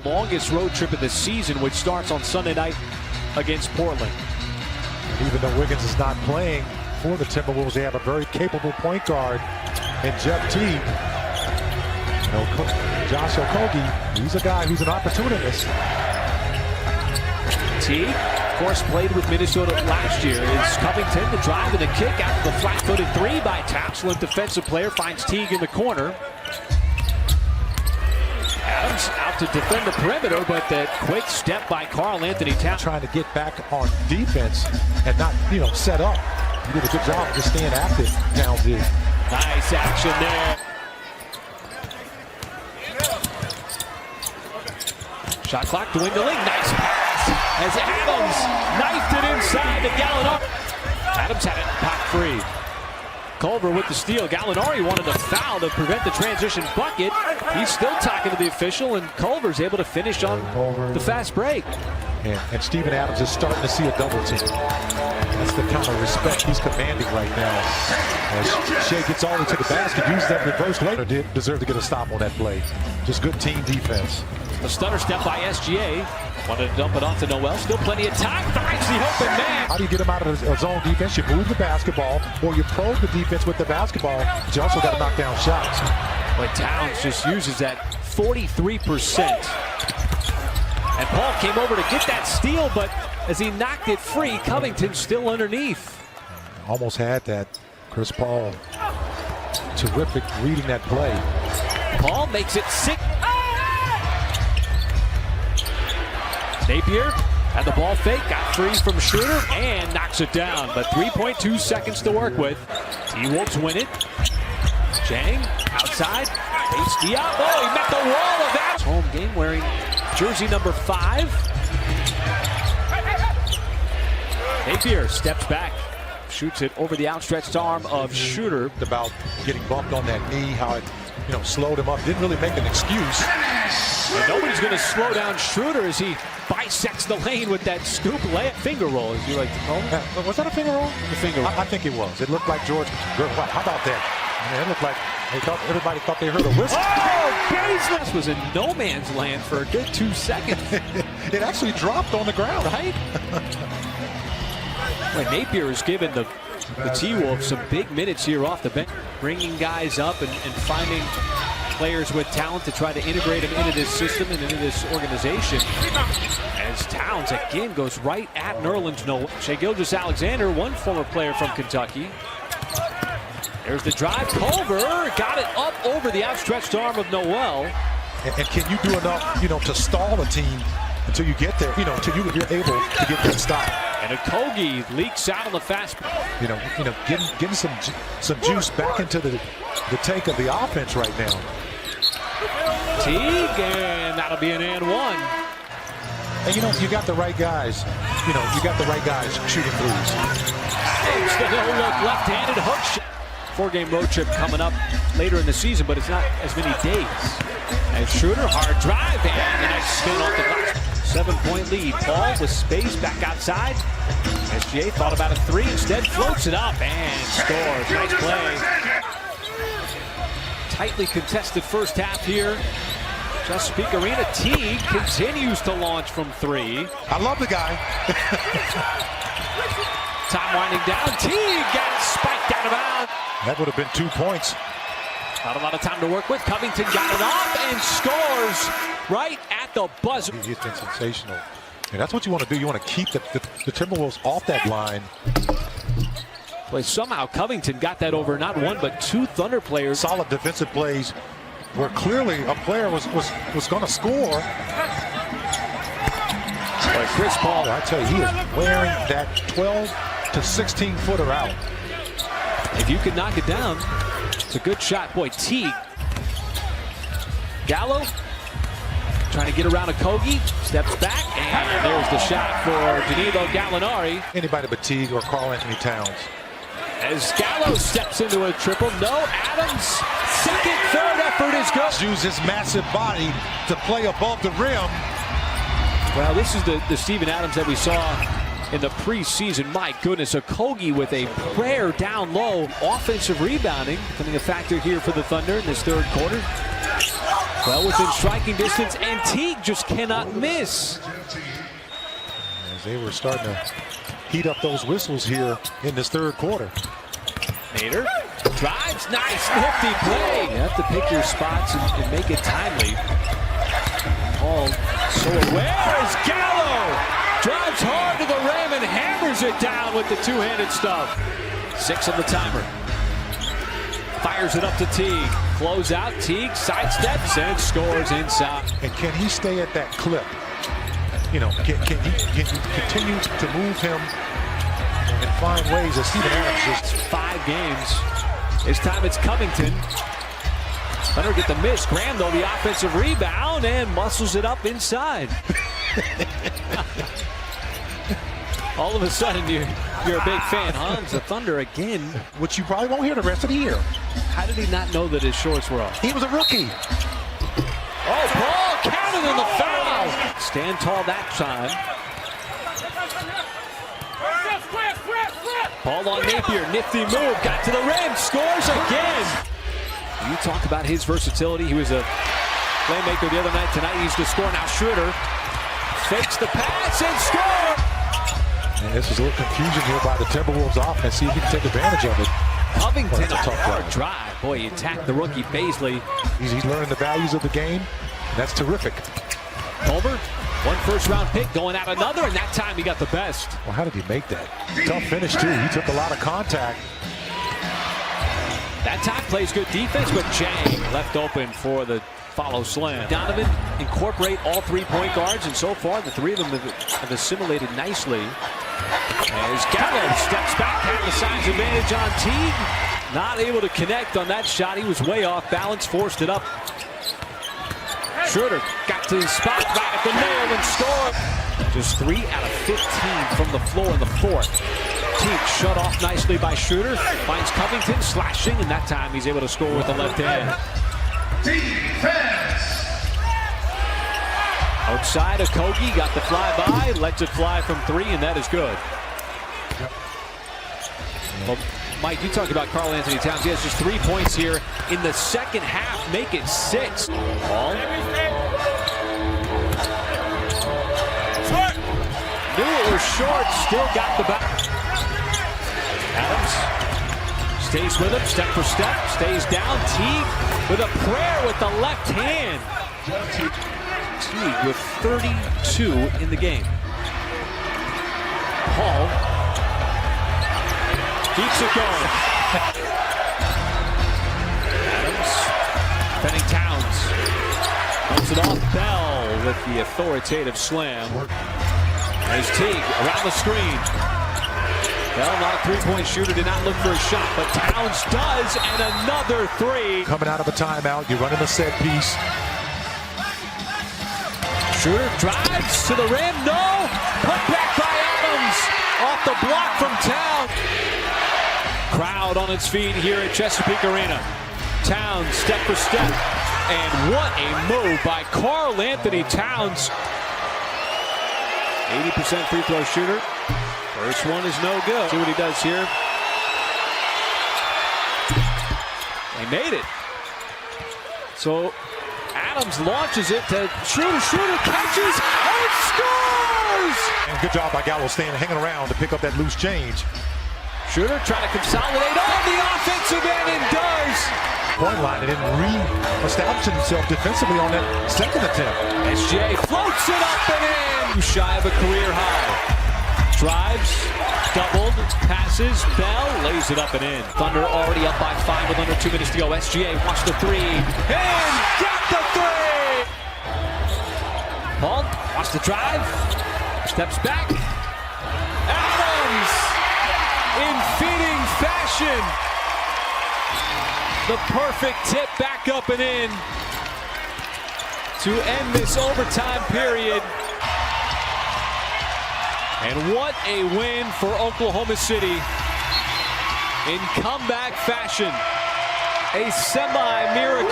Longest road trip of the season, which starts on Sunday night against Portland. And even though Wiggins is not playing for the Timberwolves, they have a very capable point guard in Jeff Teague. You know, Josh Okogie, he's a guy who's an opportunist. Teague, of course, played with Minnesota last year. Is Covington the drive and the kick after the flat-footed three by Tapsland. Defensive player finds Teague in the corner. Adams out to defend the perimeter, but that quick step by Karl-Anthony Towns. Trying to get back on defense and not, set up. He did a good job of just staying active, Towns did. Nice action there. Shot clock dwindling. Nice pass as Adams knifed it inside to Gallinari. Adams had it pop free. Culver with the steal. Gallinari wanted to foul to prevent the transition bucket. He's still talking to the official, and Culver's able to finish on the fast break. And Steven Adams is starting to see a double team. That's the kind of respect he's commanding right now. As Shea gets all the way to the basket, uses that reverse later. Did deserve to get a stop on that play. Just good team defense. The stutter step by SGA. Wanted to dump it off to Noel. Still plenty of time. Finds the open man. How do you get him out of his zone defense? You move the basketball, or you probe the defense with the basketball, but you also got to knock down shots. But Towns just uses that 43%. And Paul came over to get that steal, but as he knocked it free, Covington's still underneath. Almost had that. Chris Paul, terrific reading that play. Paul makes it 6. Napier had the ball fake, got free from Schroeder, and knocks it down. But 3.2 seconds to work with. T-Wolves win it. Jang outside. Face Diop. Oh, he met the wall of that. Home game wearing jersey number 5. Napier steps back. Shoots it over the outstretched arm of Schroeder. About getting bumped on that knee, how it slowed him up. Didn't really make an excuse. And nobody's going to slow down Schroeder as he bisects the lane with that scoop layup. Finger roll, as you like to call it. Was that a finger roll? The finger roll. I think it was. It looked like George. How about that? It looked like everybody thought they heard a whistle. Oh, Baseless was in no man's land for a good 2 seconds. It actually dropped on the ground. Right? Well, Napier has given the T-Wolves some big minutes here off the bench, bringing guys up and finding players with talent to try to integrate them into this system and into this organization. As Towns again goes right at Nerlens Noel. Shai Gilgeous-Alexander, one former player from Kentucky. There's the drive. Culver got it up over the outstretched arm of Noel. And can you do enough, to stall a team until you get there, until you're able to get that stop? And Okogie leaks out on the fast. Getting some juice back into the tank of the offense right now. Teague, and that'll be an and one. And you got the right guys. You got the right guys shooting threes. It's the no-look left-handed hook shot. 4-game road trip coming up later in the season, but it's not as many days. As Schroeder, hard drive, and the nice spin off the glass. 7-point lead. Paul with space back outside. SGA thought about a 3, instead floats it up and scores. Nice play. Tightly contested first half here. Chesapeake Arena. Teague continues to launch from 3. I love the guy. Time winding down. Teague got it spiked out of bounds. That would have been 2 points. Not a lot of time to work with. Covington got it off and scores right at the buzzer. He's been sensational. And that's what you want to do. You want to keep the Timberwolves off that line. But somehow Covington got that over not one but 2 Thunder players. Solid defensive plays where clearly a player was going to score. But Chris Paul, I tell you, he is wearing that 12 to 16 footer out. if you can knock it down, it's a good shot. Boy, Teague. Gallo trying to get around Okogie, steps back, and there's the shot for Danilo Gallinari. Anybody but Teague or Karl-Anthony Towns. As Gallo steps into a triple, no, Adams, second, third effort is good. Use his massive body to play above the rim. Well, this is the Steven Adams that we saw in the preseason. My goodness, Okogie with a prayer down low. Offensive rebounding becoming a factor here for the Thunder in this third quarter. Well within striking distance, and Teague just cannot miss. As they were starting to heat up those whistles here in this third quarter. Nader drives, nice, nifty play. You have to pick your spots and make it timely. Paul so aware as Gallo drives hard to the rim and hammers it down with the two-handed stuff. 6 on the timer. Fires it up to Teague. Close out, Teague sidesteps and scores inside. And can he stay at that clip? You know, can you continue to move him and find ways as Steven Adams just 5 games. This time it's Covington. Thunder get the miss. Graham, though, the offensive rebound and muscles it up inside. All of a sudden, you're a big fan, huh? It's the Thunder again. which you probably won't hear the rest of the year. How did he not know that his shorts were off? He was a rookie. Oh, Paul counted in the foul. Stand tall that time. Paul on Napier, nifty move, got to the rim, scores again. You talk about his versatility. He was a playmaker the other night. Tonight he's the scorer. Now Schroeder fakes the pass and scores. And this is a little confusion here by the Timberwolves offense. See if he can take advantage of it. Covington, That's a tough hard drive. Boy, he attacked the rookie Baisley. He's learning the values of the game. That's terrific. Culver, 1 first-round pick, going out another, and that time he got the best. Well, how did he make that? Tough finish, too. He took a lot of contact. That time plays good defense, but Chang left open for the follow slam. Donovan incorporate all 3 point guards, and so far the 3 of them have assimilated nicely. As Gallo steps back, had the size advantage on Teague. Not able to connect on that shot. He was way off balance, forced it up. Schroeder got to the spot, right at the nail, and scored. Just 3 out of 15 from the floor in the fourth. Teague shut off nicely by Schroeder. Finds Covington slashing, and that time he's able to score with the left hand. Defense. Outside, Okogie got the flyby, lets it fly from 3, and that is good. Well, Mike, you talked about Karl Anthony Towns. He has just 3 points here in the second half, make it 6. Ball. Knew it was short, still got the back. Adams stays with him, step for step, stays down. Teague with a prayer with the left hand. Teague with 32 in the game. Paul keeps it going. Adams defending Towns. Comes it off. Bell with the authoritative slam. As Teague around the screen. Bell, not a 3-point shooter, did not look for a shot, but Towns does, and another 3. Coming out of a timeout, you're running a set piece. Schroeder drives to the rim, no! Put back by Adams, off the block from Towns. Crowd on its feet here at Chesapeake Arena. Towns step for step, and what a move by Karl Anthony Towns. 80% free throw shooter. First one is no good. See what he does here. He made it. So Adams launches it to Schroeder. Schroeder catches and scores! And good job by Gallo staying hanging around to pick up that loose change. Schroeder trying to consolidate on the offensive end and does. Point line and then re-establishing himself defensively on that second attempt. SGA floats it up and in. Shy of a career high. Drives, doubled, passes, Bell lays it up and in. Thunder already up by 5 with under 2 minutes to go. SGA wants the 3 and got the 3. Paul wants to drive, steps back. Adams in feeding fashion. The perfect tip back up and in to end this overtime period. And what a win for Oklahoma City in comeback fashion. A semi-miracle.